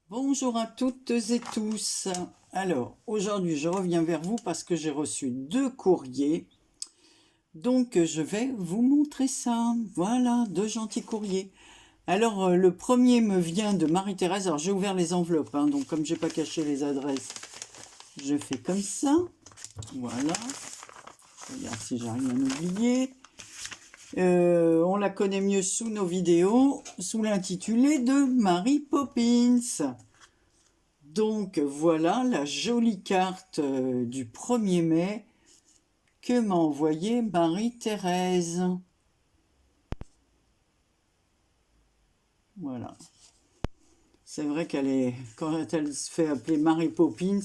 Bonjour à toutes et tous. Alors, aujourd'hui, je reviens vers vous parce que j'ai reçu 2 courriers. Donc, je vais vous montrer ça. Voilà, 2 gentils courriers. Alors, le premier me vient de Marie-Thérèse. Alors, j'ai ouvert les enveloppes, hein, donc comme j'ai pas caché les adresses, je fais comme ça. Voilà. Je regarde si j'ai rien oublié. On la connaît mieux sous nos vidéos, sous l'intitulé de Mary Poppins. Donc voilà la jolie carte du 1er mai que m'a envoyée Marie-Thérèse. Voilà. C'est vrai qu'elle est, quand elle se fait appeler Mary Poppins,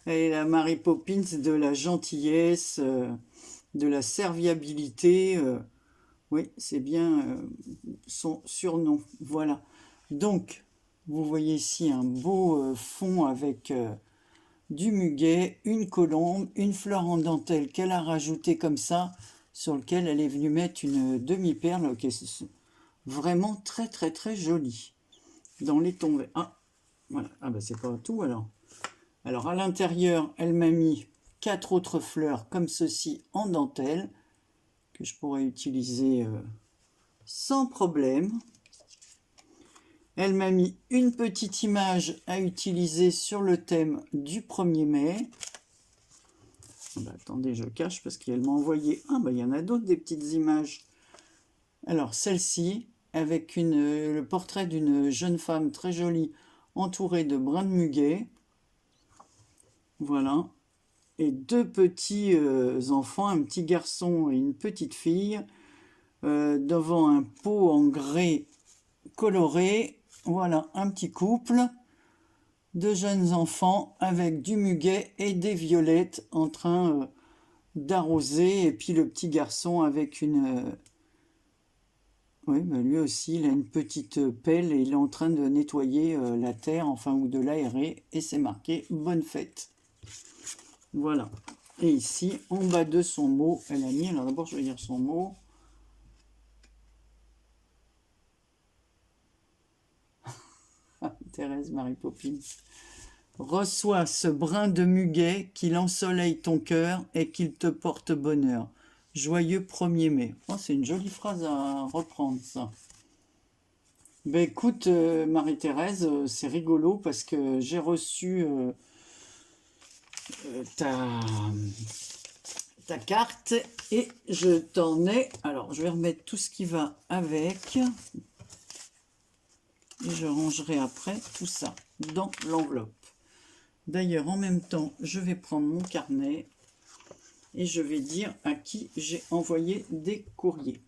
elle est la Mary Poppins de la gentillesse, de la serviabilité. Oui, c'est bien son surnom. Voilà. Donc, vous voyez ici un beau fond avec du muguet, une colombe, une fleur en dentelle qu'elle a rajoutée comme ça, sur lequel elle est venue mettre une demi-perle qui est vraiment très très très jolie. Dans les tons verts. Ah, voilà. Ah bah c'est pas tout alors. Alors à l'intérieur, elle m'a mis 4 autres fleurs comme ceci en dentelle, que je pourrais utiliser sans problème. Elle m'a mis une petite image à utiliser sur le thème du 1er mai. Bah, attendez, je cache parce qu'elle m'a envoyé... Ah, bah, il y en a d'autres, des petites images. Alors, celle-ci, avec le portrait d'une jeune femme très jolie, entourée de brins de muguet. Voilà. Et 2 petits enfants, un petit garçon et une petite fille, devant un pot en grès coloré. Voilà, un petit couple de jeunes enfants avec du muguet et des violettes en train d'arroser, et puis le petit garçon avec une... oui, bah lui aussi, il a une petite pelle et il est en train de nettoyer la terre, enfin, ou de l'aérer, et c'est marqué « Bonne fête ». Voilà. Et ici, en bas de son mot, elle a mis... Alors d'abord, je vais lire son mot. Thérèse Mary Poppins. Reçois ce brin de muguet qu'il ensoleille ton cœur et qu'il te porte bonheur. Joyeux 1er mai. Oh, c'est une jolie phrase à reprendre, ça. Ben écoute, Marie-Thérèse, c'est rigolo parce que j'ai reçu ta carte et je t'en ai... Alors, je vais remettre tout ce qui va avec. Et je rangerai après tout ça dans l'enveloppe. D'ailleurs, en même temps, je vais prendre mon carnet et je vais dire à qui j'ai envoyé des courriers.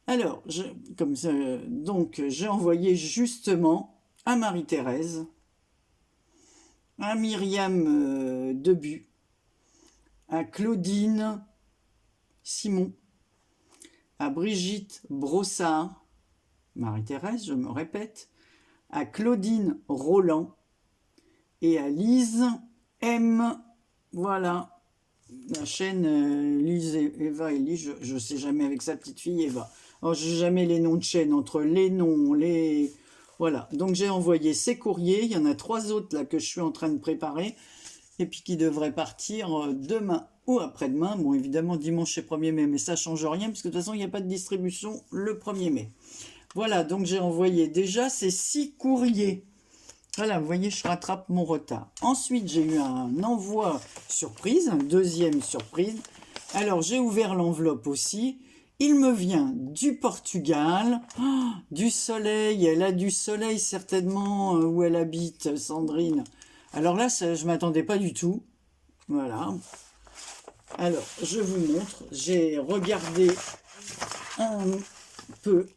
Alors, comme ça, donc, j'ai envoyé justement à Marie-Thérèse, à Myriam Debu, à Claudine Simon, à Brigitte Brossard, Marie-Thérèse, je me répète, à Claudine Roland et à Lise M. Voilà, la chaîne Lise Eva et Lise, je ne sais jamais avec sa petite fille Eva. Alors, je n'ai jamais les noms de chaîne entre les noms, les... Voilà, donc j'ai envoyé ces courriers. Il y en a 3 autres là que je suis en train de préparer et puis qui devraient partir demain ou après-demain. Bon, évidemment, dimanche c'est 1er mai, mais ça ne change rien parce que de toute façon, il n'y a pas de distribution le 1er mai. Voilà, donc j'ai envoyé déjà ces 6 courriers. Voilà, vous voyez, je rattrape mon retard. Ensuite, j'ai eu un envoi surprise, un deuxième surprise. Alors, j'ai ouvert l'enveloppe aussi. Il me vient du Portugal, du soleil. Elle a du soleil certainement où elle habite, Sandrine. Alors là, je ne m'attendais pas du tout. Voilà. Alors, je vous montre. J'ai regardé un peu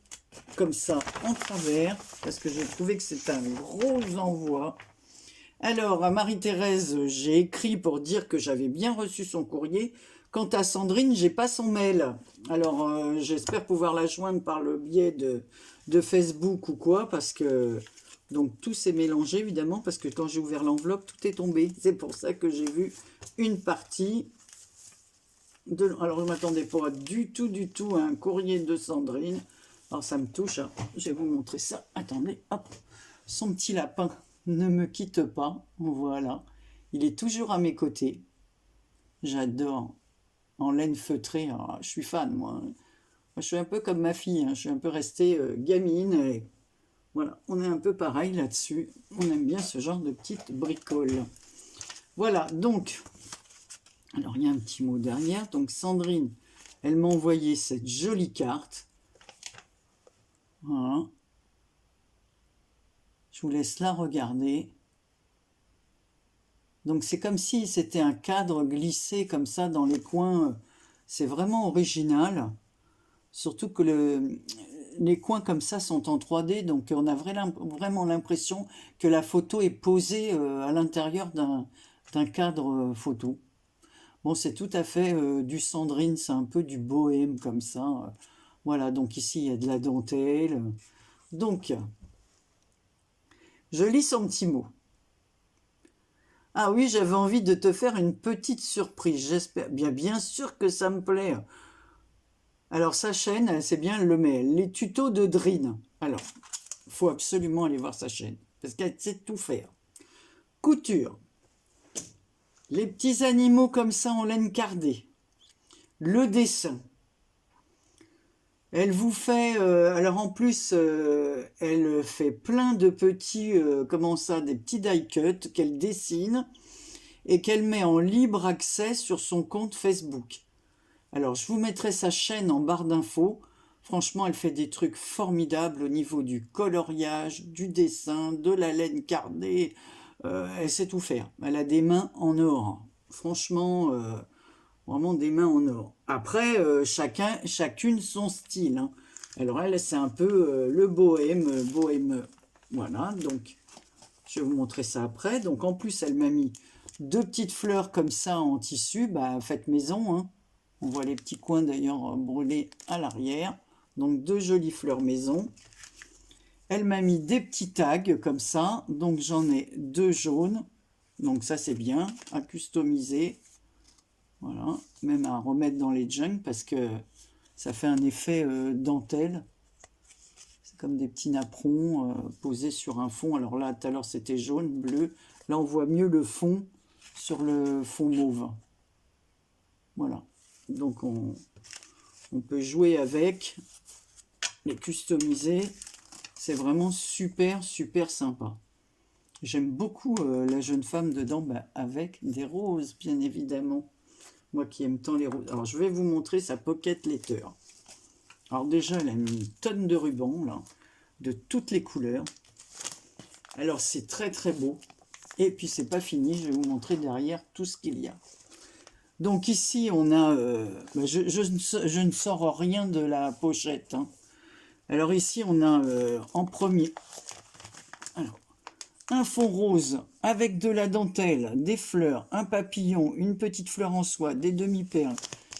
comme ça en travers parce que j'ai trouvé que c'est un gros envoi. Alors à Marie-Thérèse, j'ai écrit pour dire que j'avais bien reçu son courrier. Quant à Sandrine, j'ai pas son mail. Alors j'espère pouvoir la joindre par le biais de Facebook ou quoi, parce que donc tout s'est mélangé évidemment, parce que quand j'ai ouvert l'enveloppe, tout est tombé. C'est pour ça que j'ai vu une partie. Alors, je ne m'attendais pas du tout à un courrier de Sandrine. Alors, ça me touche. Hein. Je vais vous montrer ça. Attendez, hop. Son petit lapin ne me quitte pas. Voilà. Il est toujours à mes côtés. J'adore. En laine feutrée. Alors, je suis fan, moi. Je suis un peu comme ma fille. Hein. Je suis un peu restée gamine. Et voilà. On est un peu pareil là-dessus. On aime bien ce genre de petites bricoles. Voilà. Donc, alors il y a un petit mot derrière. Donc, Sandrine, elle m'a envoyé cette jolie carte. Voilà. Je vous laisse la regarder. Donc c'est comme si c'était un cadre glissé comme ça dans les coins. C'est vraiment original. Surtout que les coins comme ça sont en 3D. Donc on a vraiment l'impression que la photo est posée à l'intérieur d'un cadre photo. Bon, c'est tout à fait du Sandrine. C'est un peu du bohème comme ça. Voilà, donc ici il y a de la dentelle. Donc, je lis son petit mot. Ah oui, j'avais envie de te faire une petite surprise. J'espère. Bien sûr que ça me plaît. Alors, sa chaîne, c'est bien le mail. Les tutos de Drine. Alors, il faut absolument aller voir sa chaîne. Parce qu'elle sait tout faire. Couture. Les petits animaux comme ça en laine cardée. Le dessin. Elle vous fait, alors en plus, elle fait plein de petits, comment ça, des petits die cuts qu'elle dessine et qu'elle met en libre accès sur son compte Facebook. Alors, je vous mettrai sa chaîne en barre d'infos. Franchement, elle fait des trucs formidables au niveau du coloriage, du dessin, de la laine cardée. Elle sait tout faire. Elle a des mains en or. Franchement, vraiment des mains en or. Après, chacune son style. Hein. Alors elle, c'est un peu le bohème. Voilà, donc je vais vous montrer ça après. Donc en plus, elle m'a mis deux petites fleurs comme ça en tissu. Bah, faites maison. Hein. On voit les petits coins d'ailleurs brûlés à l'arrière. Donc deux jolies fleurs maison. Elle m'a mis des petits tags comme ça. Donc j'en ai deux jaunes. Donc ça c'est bien à customiser. Voilà, même à remettre dans les junks parce que ça fait un effet dentelle. C'est comme des petits napperons posés sur un fond. Alors là, tout à l'heure, c'était jaune, bleu. Là, on voit mieux le fond sur le fond mauve. Voilà. Donc, on peut jouer avec, les customiser. C'est vraiment super, super sympa. J'aime beaucoup la jeune femme dedans, avec des roses, bien évidemment. Moi qui aime tant les roses. Alors, je vais vous montrer sa pocket letter. Alors déjà, elle a mis une tonne de rubans, là, de toutes les couleurs. Alors, c'est très, très beau. Et puis, c'est pas fini. Je vais vous montrer derrière tout ce qu'il y a. Donc, ici, on a... je ne sors rien de la pochette. Hein. Alors, ici, on a en premier... Alors, un fond rose avec de la dentelle, des fleurs, un papillon, une petite fleur en soie, des demi-perles.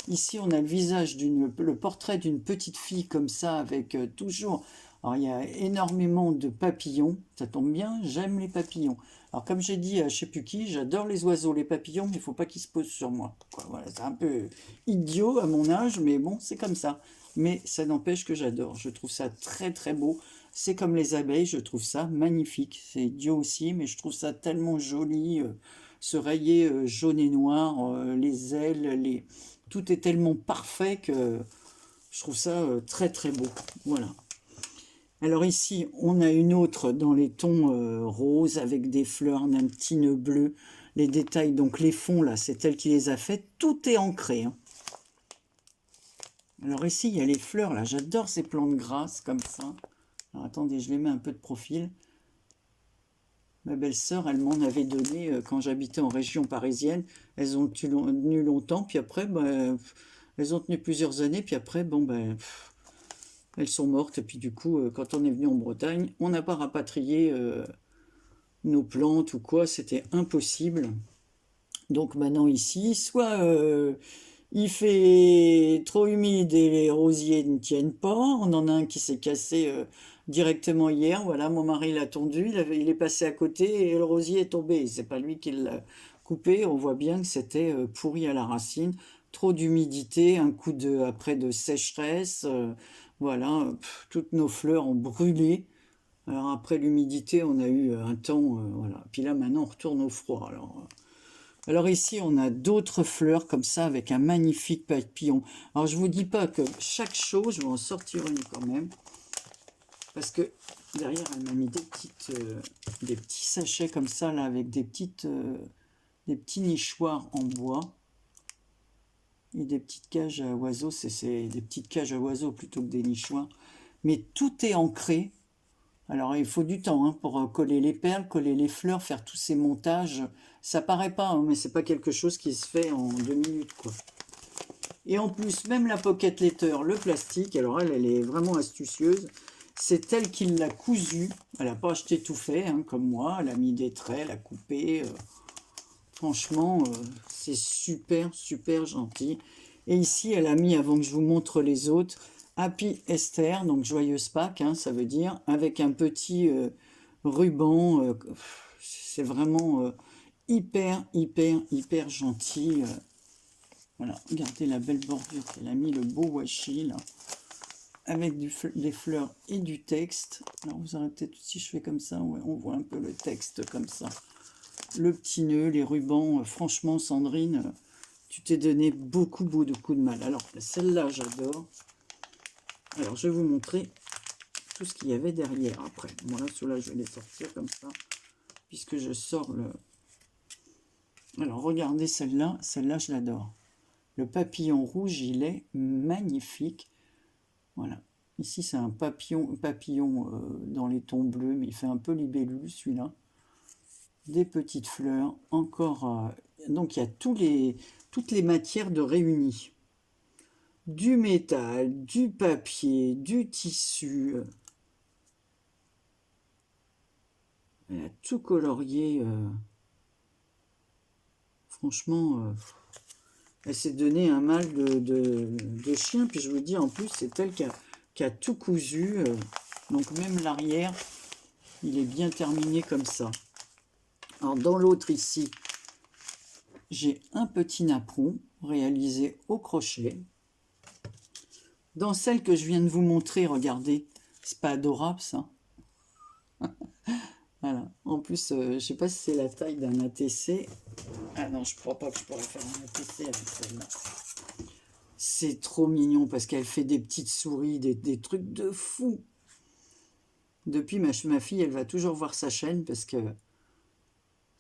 Ici, on a le visage le portrait d'une petite fille comme ça, avec toujours... Alors, il y a énormément de papillons. Ça tombe bien, j'aime les papillons. Alors, comme j'ai dit à je sais plus qui, j'adore les oiseaux, les papillons, mais il ne faut pas qu'ils se posent sur moi. Voilà, c'est un peu idiot à mon âge, mais bon, c'est comme ça. Mais ça n'empêche que j'adore. Je trouve ça très, très beau. C'est comme les abeilles, je trouve ça magnifique. C'est idiot aussi, mais je trouve ça tellement joli. Ce rayé jaune et noir, les ailes, tout est tellement parfait que je trouve ça très très beau. Voilà. Alors ici, on a une autre dans les tons roses avec des fleurs, un petit nœud bleu. Les détails, donc les fonds là, c'est elle qui les a fait. Tout est ancré. Hein. Alors ici, il y a les fleurs là. J'adore ces plantes grasses comme ça. Alors attendez, je les mets un peu de profil. Ma belle-sœur, elle m'en avait donné quand j'habitais en région parisienne. Elles ont tenu longtemps, puis après, elles ont tenu plusieurs années, puis après, elles sont mortes. Et puis du coup, quand on est venu en Bretagne, on n'a pas rapatrié nos plantes ou quoi, c'était impossible. Donc maintenant ici, soit il fait trop humide et les rosiers ne tiennent pas. On en a un qui s'est cassé directement hier. Voilà, mon mari l'a tondu, il est passé à côté et le rosier est tombé. C'est pas lui qui l'a coupé. On voit bien que c'était pourri à la racine. trop d'humidité, un coup de après de sécheresse, voilà, toutes nos fleurs ont brûlé. Alors après l'humidité, on a eu un temps, voilà. Puis là maintenant on retourne au froid. Alors ici on a d'autres fleurs comme ça avec un magnifique papillon. Alors je vous dis pas que chaque chose, je vais en sortir une quand même, parce que derrière elle m'a mis des petits sachets comme ça là avec des petits nichoirs en bois. Et des petites cages à oiseaux, c'est des petites cages à oiseaux plutôt que des nichoirs. Mais tout est ancré. Alors il faut du temps pour coller les perles, coller les fleurs, faire tous ces montages. Ça paraît pas, mais c'est pas quelque chose qui se fait en 2 minutes, quoi. Et en plus, même la pocket letter, le plastique, alors elle est vraiment astucieuse. C'est elle qui l'a cousu. Elle n'a pas acheté tout fait, comme moi. Elle a mis des traits, elle a coupé. Franchement, c'est super, super gentil. Et ici, elle a mis, avant que je vous montre les autres, Happy Esther, donc joyeuse Pâques, ça veut dire, avec un petit ruban. C'est vraiment hyper, hyper, hyper gentil. Voilà, regardez la belle bordure qu'elle a mis, le beau washi, là, avec des fleurs et du texte. Alors, vous aurez peut-être, si je fais comme ça, ouais, on voit un peu le texte comme ça. Le petit nœud, les rubans, franchement Sandrine, tu t'es donné beaucoup de mal. Alors celle-là j'adore. Alors je vais vous montrer tout ce qu'il y avait derrière après. Moi ceux-là je vais les sortir comme ça, puisque je sors le... Alors regardez celle-là je l'adore. Le papillon rouge, il est magnifique. Voilà. Ici c'est un papillon dans les tons bleus, mais il fait un peu libellule celui-là. Des petites fleurs, encore, donc il y a toutes les matières de réunies, du métal, du papier, du tissu, elle a tout colorié, franchement, elle s'est donné un mal de chien, puis je vous dis en plus c'est elle qui a tout cousu, donc même l'arrière, il est bien terminé comme ça. Alors dans l'autre ici, j'ai un petit napperon réalisé au crochet. Dans celle que je viens de vous montrer, regardez, c'est pas adorable ça? Voilà. En plus, je ne sais pas si c'est la taille d'un ATC. Ah non, je ne crois pas que je pourrais faire un ATC avec celle-là. C'est trop mignon parce qu'elle fait des petites souris, des trucs de fou. Depuis, ma fille, elle va toujours voir sa chaîne parce que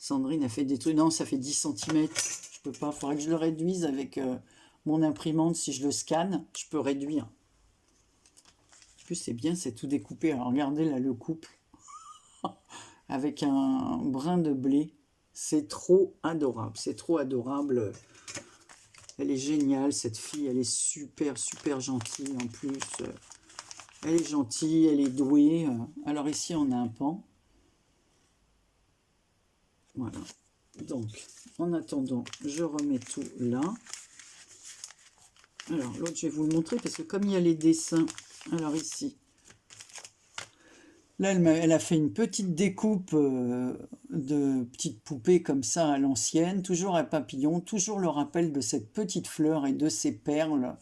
Sandrine a fait des trucs. Non, ça fait 10 cm. Je peux pas. Il faudrait que je le réduise avec mon imprimante. Si je le scanne, je peux réduire. En plus, c'est bien, c'est tout découpé. Alors, regardez là le couple avec un brin de blé. C'est trop adorable. C'est trop adorable. Elle est géniale, cette fille. Elle est super, super gentille en plus. Elle est gentille, elle est douée. Alors ici, on a un pan. Voilà. Donc, en attendant, je remets tout là. Alors, l'autre, je vais vous le montrer parce que comme il y a les dessins, alors ici, là, elle a fait une petite découpe de petites poupées comme ça à l'ancienne, toujours un papillon, toujours le rappel de cette petite fleur et de ses perles.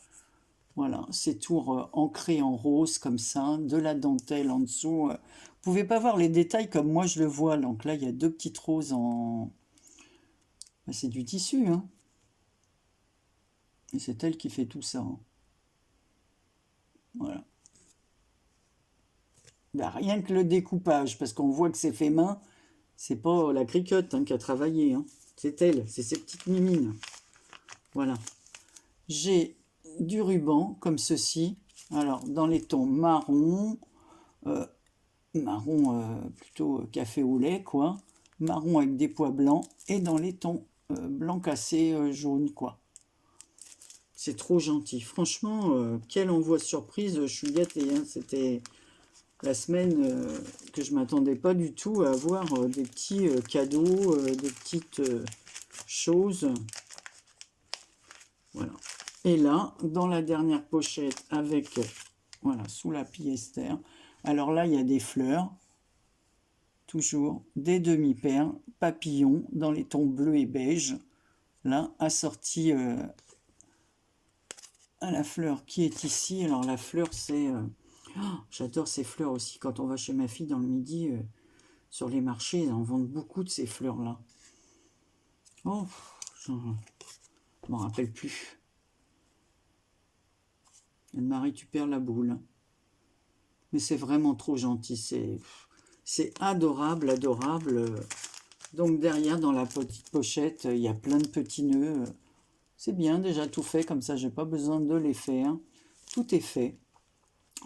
Voilà, c'est tout ancré en rose comme ça, de la dentelle en dessous. Vous pouvez pas voir les détails comme moi je le vois. Donc là, il y a deux petites roses en... C'est du tissu, Et c'est elle qui fait tout ça. Voilà. Ben, rien que le découpage, parce qu'on voit que c'est fait main, c'est pas la cricotte qui a travaillé. C'est elle, c'est ces petites mimines. Voilà. J'ai du ruban comme ceci. Alors, dans les tons marron, plutôt café au lait, quoi. Marron avec des pois blancs. Et dans les tons blanc cassé, jaune, quoi. C'est trop gentil. Franchement, quel envoi surprise. Je suis gâtée. C'était la semaine que je m'attendais pas du tout à avoir des petits cadeaux, des petites choses. Voilà. Et là, dans la dernière pochette avec, voilà, sous la pièster, alors là, il y a des fleurs, toujours des demi-perles, papillons dans les tons bleus et beige, là, assortis à la fleur qui est ici. Alors la fleur, c'est... j'adore ces fleurs aussi. Quand on va chez ma fille dans le midi, sur les marchés, ils en vendent beaucoup de ces fleurs-là. Oh, je m'en rappelle plus. Anne-Marie, tu perds la boule. Mais c'est vraiment trop gentil. C'est adorable, adorable. Donc derrière, dans la petite pochette, il y a plein de petits nœuds. C'est bien, déjà tout fait, comme ça, j'ai pas besoin de les faire. Tout est fait.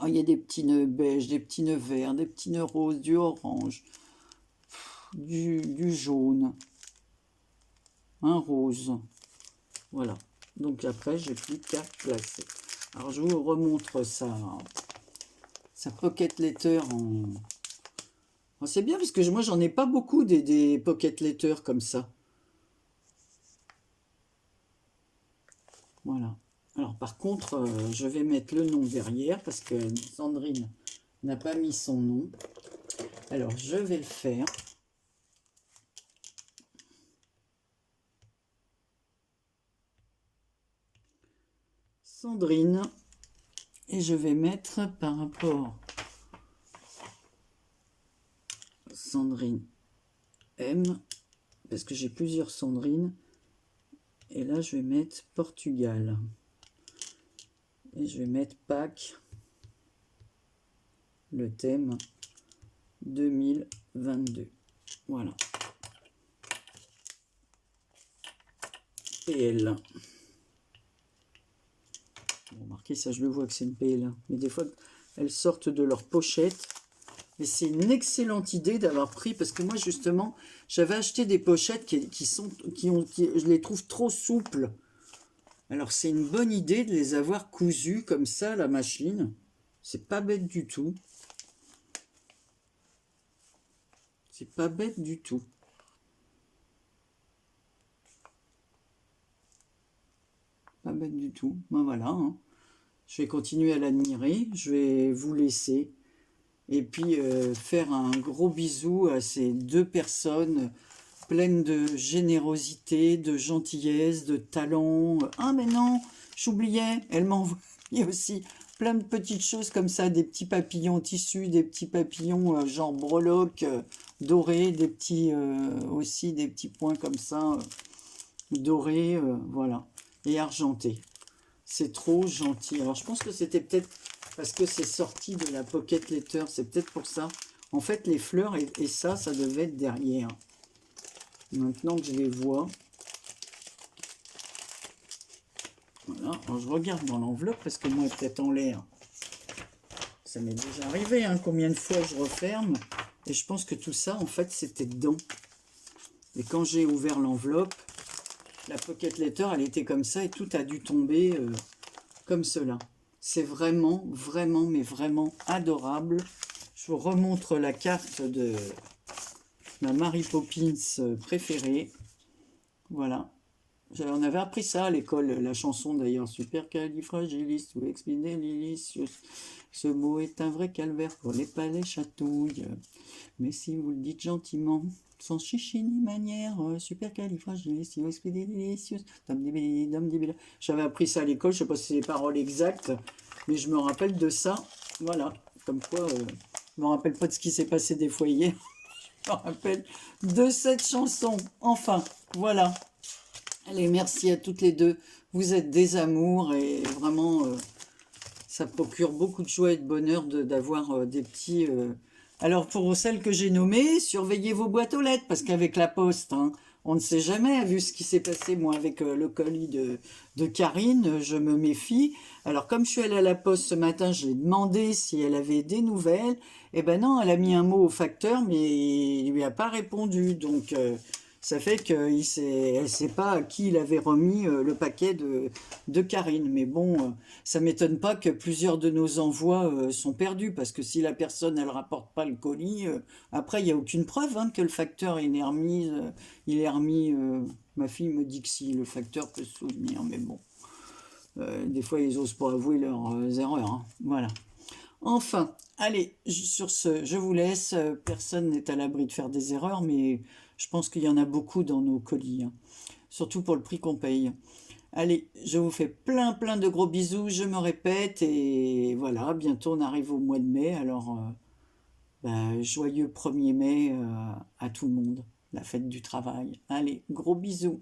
Oh, il y a des petits nœuds beige, des petits nœuds verts, des petits nœuds roses, du orange, du jaune, un rose. Voilà. Donc après, j'ai plus qu'à placer. Alors, je vous remontre ça. Sa pocket letter en... Oh, c'est bien parce que moi, j'en ai pas beaucoup des pocket letters comme ça. Voilà. Alors par contre, je vais mettre le nom derrière parce que Sandrine n'a pas mis son nom. Alors je vais le faire. Sandrine. Et je vais mettre par rapport Sandrine M. Parce que j'ai plusieurs Sandrine. Et là, je vais mettre Portugal. Et je vais mettre Pâques, le thème 2022. Voilà. PL. Bon, remarquez, ça je le vois que c'est une PL. Mais des fois, elles sortent de leur pochette. Mais c'est une excellente idée d'avoir pris, parce que moi justement, j'avais acheté des pochettes je les trouve trop souples. Alors c'est une bonne idée de les avoir cousues comme ça à la machine. C'est pas bête du tout. C'est pas bête du tout. Pas bête du tout. Ben voilà. Hein. Je vais continuer à l'admirer. Je vais vous laisser. Et puis faire un gros bisou à ces deux personnes pleines de générosité, de gentillesse, de talent. Ah mais non, j'oubliais, elle m'a envoyé aussi plein de petites choses comme ça, des petits papillons tissus, des petits papillons genre breloques dorés, des petits aussi des petits points comme ça dorés, voilà, et argentés. C'est trop gentil. Alors je pense que c'était peut-être parce que c'est sorti de la pocket letter, c'est peut-être pour ça. En fait, les fleurs et ça devait être derrière. Maintenant que je les vois. Voilà, alors je regarde dans l'enveloppe parce que moi, peut-être en l'air. Ça m'est déjà arrivé, hein, combien de fois je referme. Et je pense que tout ça, en fait, c'était dedans. Et quand j'ai ouvert l'enveloppe, la pocket letter, elle était comme ça et tout a dû tomber comme cela. C'est vraiment, vraiment, mais vraiment adorable. Je vous remontre la carte de ma Mary Poppins préférée. Voilà. On avait appris ça à l'école, la chanson d'ailleurs. Supercalifragilisticexpialidocious. Ce mot est un vrai calvaire pour les palais chatouilles. Mais si vous le dites gentiment, sans chichi ni manière, supercalifragilisticexpialidocious. J'avais appris ça à l'école, je ne sais pas si c'est les paroles exactes, mais je me rappelle de ça. Voilà. Comme quoi, je ne me rappelle pas de ce qui s'est passé des fois hier. Je me rappelle de cette chanson. Enfin, voilà. Allez, merci à toutes les deux. Vous êtes des amours et vraiment, ça procure beaucoup de joie et de bonheur d'avoir des petits... Alors, pour celles que j'ai nommées, surveillez vos boîtes aux lettres, parce qu'avec la poste, hein, on ne sait jamais, vu ce qui s'est passé, moi, avec le colis de Karine, je me méfie. Alors, comme je suis allée à la poste ce matin, je lui ai demandé si elle avait des nouvelles. Eh ben non, elle a mis un mot au facteur, mais il lui a pas répondu. Donc, ça fait qu'elle ne sait pas à qui il avait remis le paquet de Karine. Mais bon, ça ne m'étonne pas que plusieurs de nos envois sont perdus, parce que si la personne, elle rapporte pas le colis, après, il n'y a aucune preuve hein, que le facteur il est remis. Ma fille me dit que si, le facteur peut se souvenir, mais bon. Des fois, ils n'osent pas avouer leurs erreurs. Hein. Voilà. Enfin, allez, sur ce, je vous laisse. Personne n'est à l'abri de faire des erreurs, mais je pense qu'il y en a beaucoup dans nos colis. Hein. Surtout pour le prix qu'on paye. Allez, je vous fais plein plein de gros bisous, je me répète, et voilà, bientôt on arrive au mois de mai, alors joyeux 1er mai à tout le monde, la fête du travail. Allez, gros bisous.